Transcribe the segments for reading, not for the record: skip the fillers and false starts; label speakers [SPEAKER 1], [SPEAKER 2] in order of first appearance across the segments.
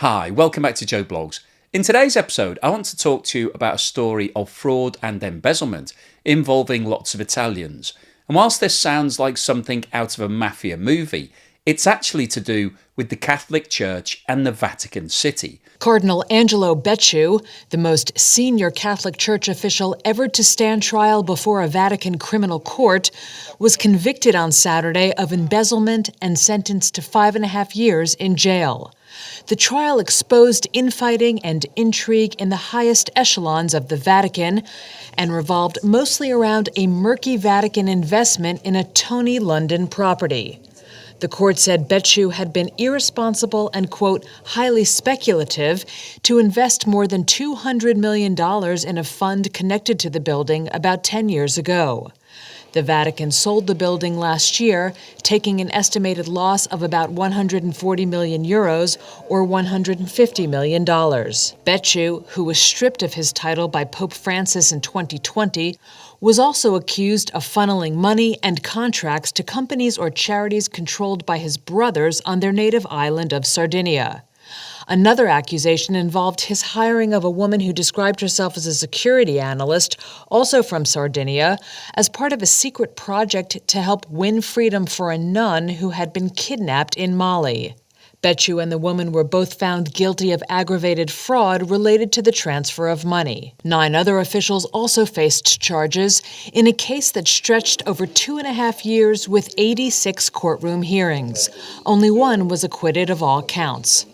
[SPEAKER 1] Hi, welcome back to Joe Blogs. In today's episode, I want to talk to you about a story of fraud and embezzlement involving lots of Italians. And whilst this sounds like something out of a mafia movie, it's actually to do with the Catholic Church and the Vatican City.
[SPEAKER 2] Cardinal Angelo Becciu, the most senior Catholic Church official ever to stand trial before a Vatican criminal court, was convicted on Saturday of embezzlement and sentenced to 5.5 years in jail. The trial exposed infighting and intrigue in the highest echelons of the Vatican and revolved mostly around a murky Vatican investment in a Tony London property. The court said Becciu had been irresponsible and, quote, highly speculative to invest more than $200 million in a fund connected to the building about 10 years ago. The Vatican sold the building last year, taking an estimated loss of about 140 million euros or $150 million. Becciu, who was stripped of his title by Pope Francis in 2020, was also accused of funneling money and contracts to companies or charities controlled by his brothers on their native island of Sardinia. Another accusation involved his hiring of a woman who described herself as a security analyst, also from Sardinia, as part of a secret project to help win freedom for a nun who had been kidnapped in Mali. Becciu and the woman were both found guilty of aggravated fraud related to the transfer of money. 9 other officials also faced charges in a case that stretched over 2.5 years with 86 courtroom hearings. Only one was acquitted of all counts.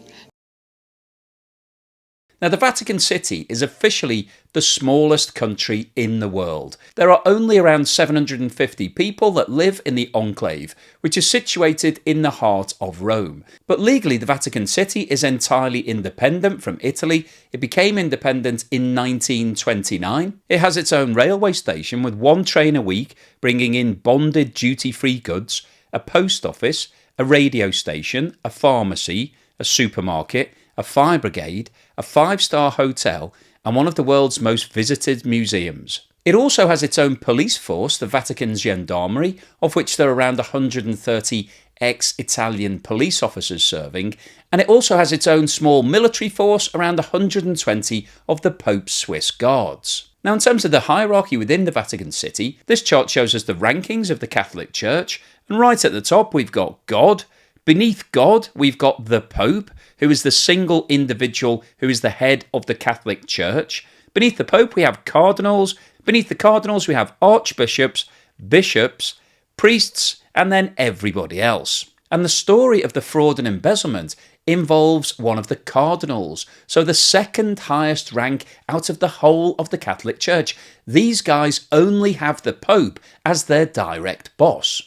[SPEAKER 1] Now, the Vatican City is officially the smallest country in the world. There are only around 750 people that live in the enclave, which is situated in the heart of Rome. But legally, the Vatican City is entirely independent from Italy. It became independent in 1929. It has its own railway station with 1 train a week, bringing in bonded duty-free goods, a post office, a radio station, a pharmacy, a supermarket, a fire brigade, a 5-star hotel, and one of the world's most visited museums. It also has its own police force, the Vatican Gendarmerie, of which there are around 130 ex-Italian police officers serving, and it also has its own small military force, around 120 of the Pope's Swiss Guards. Now, in terms of the hierarchy within the Vatican City, this chart shows us the rankings of the Catholic Church, and right at the top we've got God. Beneath God, we've got the Pope, who is the single individual who is the head of the Catholic Church. Beneath the Pope, we have cardinals. Beneath the cardinals, we have archbishops, bishops, priests, and then everybody else. And the story of the fraud and embezzlement involves one of the cardinals, so the second highest rank out of the whole of the Catholic Church. These guys only have the Pope as their direct boss.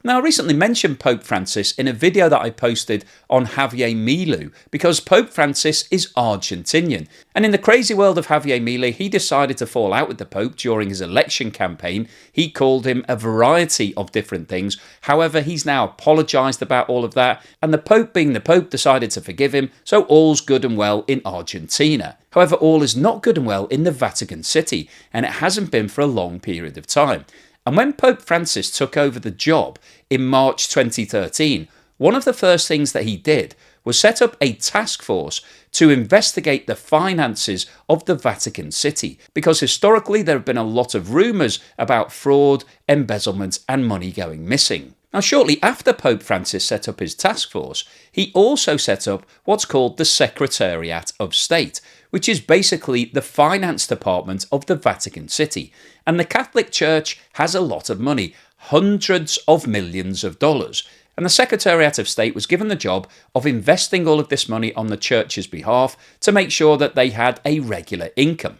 [SPEAKER 1] Now, I recently mentioned Pope Francis in a video that I posted on Javier Milei because Pope Francis is Argentinian. And in the crazy world of Javier Milei, he decided to fall out with the Pope during his election campaign. He called him a variety of different things. However, he's now apologised about all of that. And the Pope, being the Pope, decided to forgive him. So all's good and well in Argentina. However, all is not good and well in the Vatican City. And it hasn't been for a long period of time. And when Pope Francis took over the job in March 2013, one of the first things that he did was set up a task force to investigate the finances of the Vatican City, because historically there have been a lot of rumours about fraud, embezzlement and money going missing. Now, shortly after Pope Francis set up his task force, he also set up what's called the Secretariat of State, which is basically the finance department of the Vatican City. And the Catholic Church has a lot of money, hundreds of millions of dollars. And the Secretariat of State was given the job of investing all of this money on the Church's behalf to make sure that they had a regular income.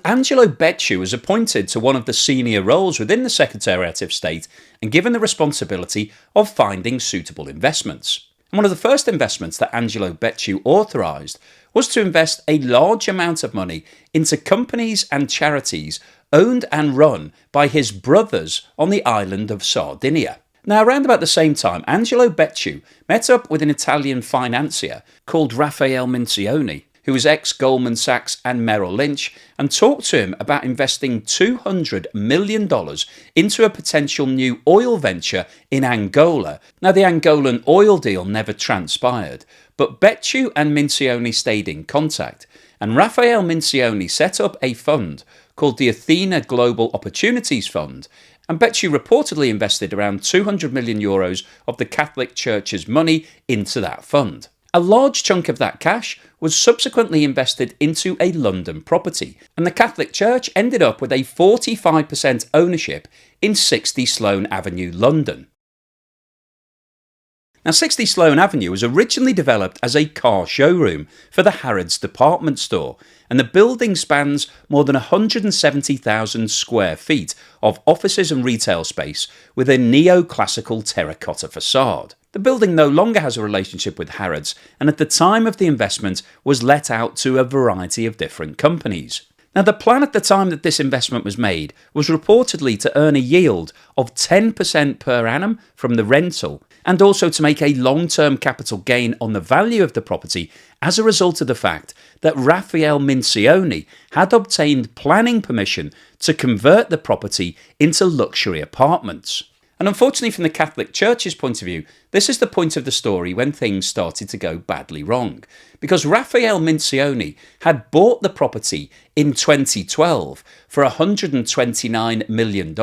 [SPEAKER 1] Angelo Becciu was appointed to one of the senior roles within the Secretariat of State and given the responsibility of finding suitable investments. And one of the first investments that Angelo Becciu authorised was to invest a large amount of money into companies and charities owned and run by his brothers on the island of Sardinia. Now, around about the same time, Angelo Becciu met up with an Italian financier called Raffaele Mincioni, who who was ex-Goldman Sachs and Merrill Lynch, and talked to him about investing $200 million into a potential new oil venture in Angola. Now, the Angolan oil deal never transpired, but Becciu and Mincioni stayed in contact, and Raphael Mincioni set up a fund called the Athena Global Opportunities Fund, and Becciu reportedly invested around €200 million of the Catholic Church's money into that fund. A large chunk of that cash was subsequently invested into a London property, and the Catholic Church ended up with a 45% ownership in 60 Sloane Avenue, London. Now, 60 Sloane Avenue was originally developed as a car showroom for the Harrods department store, and the building spans more than 170,000 square feet of offices and retail space with a neoclassical terracotta facade. The building no longer has a relationship with Harrods, and at the time of the investment was let out to a variety of different companies. Now, the plan at the time that this investment was made was reportedly to earn a yield of 10% per annum from the rental, and also to make a long-term capital gain on the value of the property as a result of the fact that Raphael Mincioni had obtained planning permission to convert the property into luxury apartments. And unfortunately, from the Catholic Church's point of view, this is the point of the story when things started to go badly wrong. Because Raphael Mincioni had bought the property in 2012 for $129 million.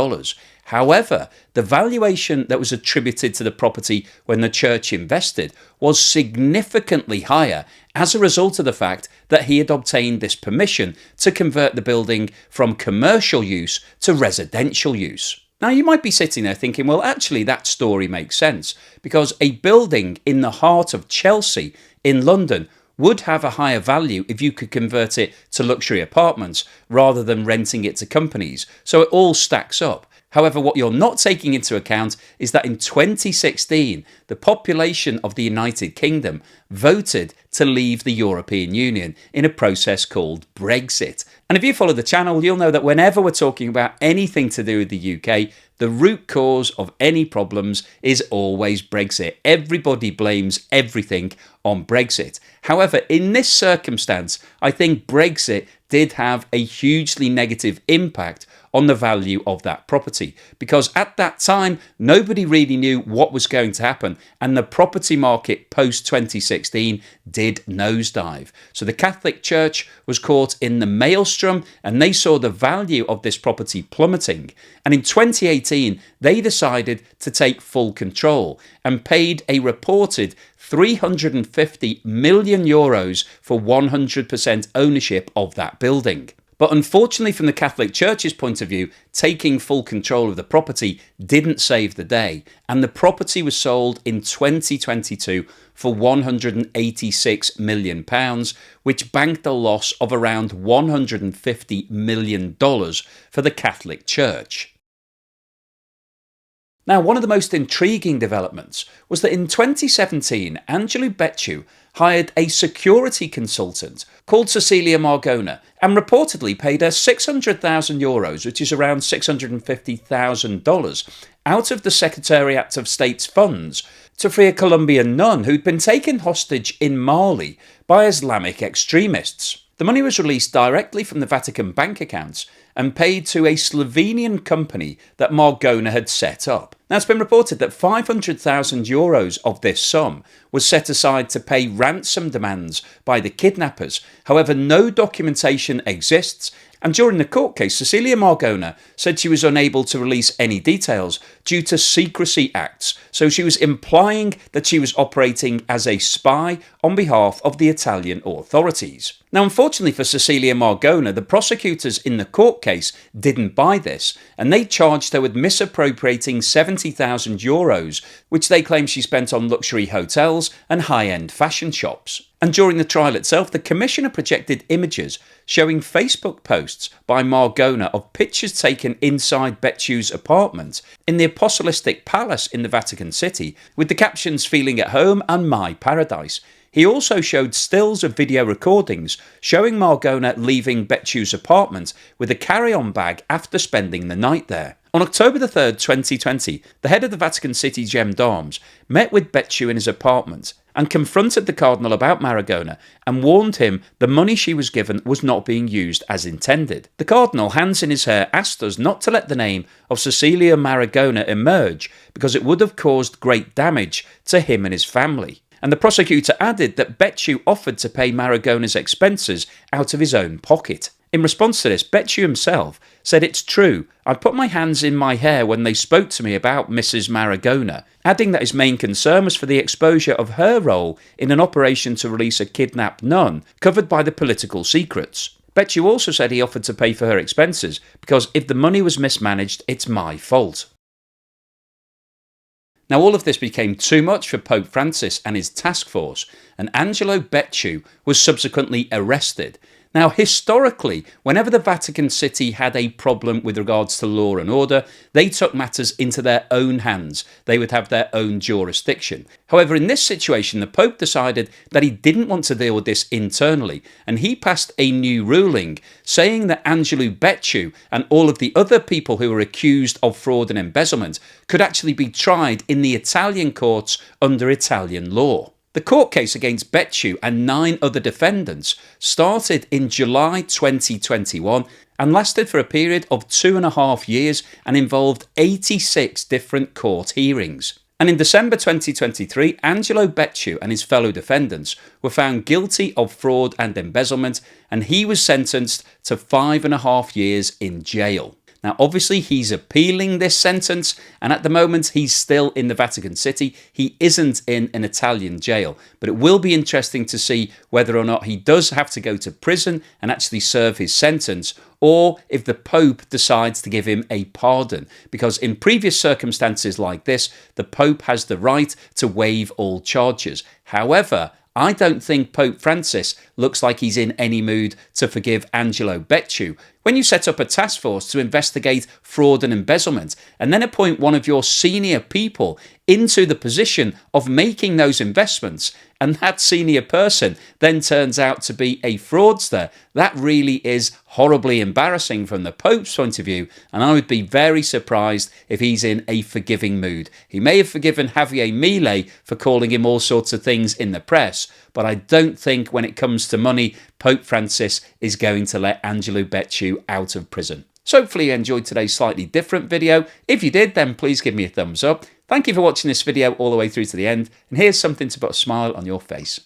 [SPEAKER 1] However, the valuation that was attributed to the property when the church invested was significantly higher as a result of the fact that he had obtained this permission to convert the building from commercial use to residential use. Now, you might be sitting there thinking, well, actually, that story makes sense, because a building in the heart of Chelsea in London would have a higher value if you could convert it to luxury apartments rather than renting it to companies. So it all stacks up. However, what you're not taking into account is that in 2016, the population of the United Kingdom voted to leave the European Union in a process called Brexit. And if you follow the channel, you'll know that whenever we're talking about anything to do with the UK, the root cause of any problems is always Brexit. Everybody blames everything on Brexit. However, in this circumstance, I think Brexit did have a hugely negative impact on the value of that property, because at that time nobody really knew what was going to happen, and the property market post 2016 did nosedive. So the Catholic Church was caught in the maelstrom, and they saw the value of this property plummeting, and in 2018 they decided to take full control and paid a reported €350 million for 100% ownership of that building. But unfortunately, from the Catholic Church's point of view, taking full control of the property didn't save the day, and the property was sold in 2022 for £186 million, which banked a loss of around $150 million for the Catholic Church. Now, one of the most intriguing developments was that in 2017, Angelo Becciu hired a security consultant called CECLIA Marogna and reportedly paid her €600,000, which is around $650,000, out of the Secretariat of State's funds to free a Colombian nun who'd been taken hostage in Mali by Islamic extremists. The money was released directly from the Vatican bank accounts and paid to a Slovenian company that Marogna had set up. Now, it's been reported that €500,000 of this sum was set aside to pay ransom demands by the kidnappers. However, no documentation exists, and during the court case, CECLIA Marogna said she was unable to release any details due to secrecy acts, so she was implying that she was operating as a spy on behalf of the Italian authorities. Now, unfortunately for CECLIA Marogna, the prosecutors in the court case didn't buy this, and they charged her with misappropriating €70,000, which they claim she spent on luxury hotels and high-end fashion shops. And during the trial itself, the commissioner projected images showing Facebook posts by Marogna of pictures taken inside Becciu's apartment in the Apostolic Palace in the Vatican City, with the captions "Feeling at home" and "My Paradise." He also showed stills of video recordings showing Marogna leaving Becciu's apartment with a carry-on bag after spending the night there. On October 3rd, 2020, the head of the Vatican City Gendarmes met with Becciu in his apartment, and confronted the Cardinal about Marogna and warned him the money she was given was not being used as intended. The Cardinal, hands in his hair, asked us not to let the name of Cecilia Marogna emerge because it would have caused great damage to him and his family. And the prosecutor added that Becciu offered to pay Marogna's expenses out of his own pocket. In response to this, Becciu himself said, "It's true, I put my hands in my hair when they spoke to me about Mrs. Marogna," adding that his main concern was for the exposure of her role in an operation to release a kidnapped nun covered by the political secrets. Becciu also said he offered to pay for her expenses because if the money was mismanaged, it's my fault. Now all of this became too much for Pope Francis and his task force, and Angelo Becciu was subsequently arrested. Now historically, whenever the Vatican City had a problem with regards to law and order, they took matters into their own hands. They would have their own jurisdiction. However, in this situation, the Pope decided that he didn't want to deal with this internally, and he passed a new ruling saying that Angelo Becciu and all of the other people who were accused of fraud and embezzlement could actually be tried in the Italian courts under Italian law. The court case against Becciu and 9 other defendants started in July 2021 and lasted for a period of 2.5 years and involved 86 different court hearings. And in December 2023, Angelo Becciu and his fellow defendants were found guilty of fraud and embezzlement, and he was sentenced to 5.5 years in jail. Now obviously he's appealing this sentence, and at the moment he's still in the Vatican City. He isn't in an Italian jail, but it will be interesting to see whether or not he does have to go to prison and actually serve his sentence, or if the Pope decides to give him a pardon, because in previous circumstances like this, the Pope has the right to waive all charges. However, I don't think Pope Francis looks like he's in any mood to forgive Angelo Becciu. When you set up a task force to investigate fraud and embezzlement and then appoint one of your senior people into the position of making those investments, and that senior person then turns out to be a fraudster, that really is horribly embarrassing from the Pope's point of view, and I would be very surprised if he's in a forgiving mood. He may have forgiven Javier Milei for calling him all sorts of things in the press, but I don't think when it comes to money, Pope Francis is going to let Angelo Becciu out of prison. So hopefully you enjoyed today's slightly different video. If you did, then please give me a thumbs up. Thank you for watching this video all the way through to the end, and here's something to put a smile on your face.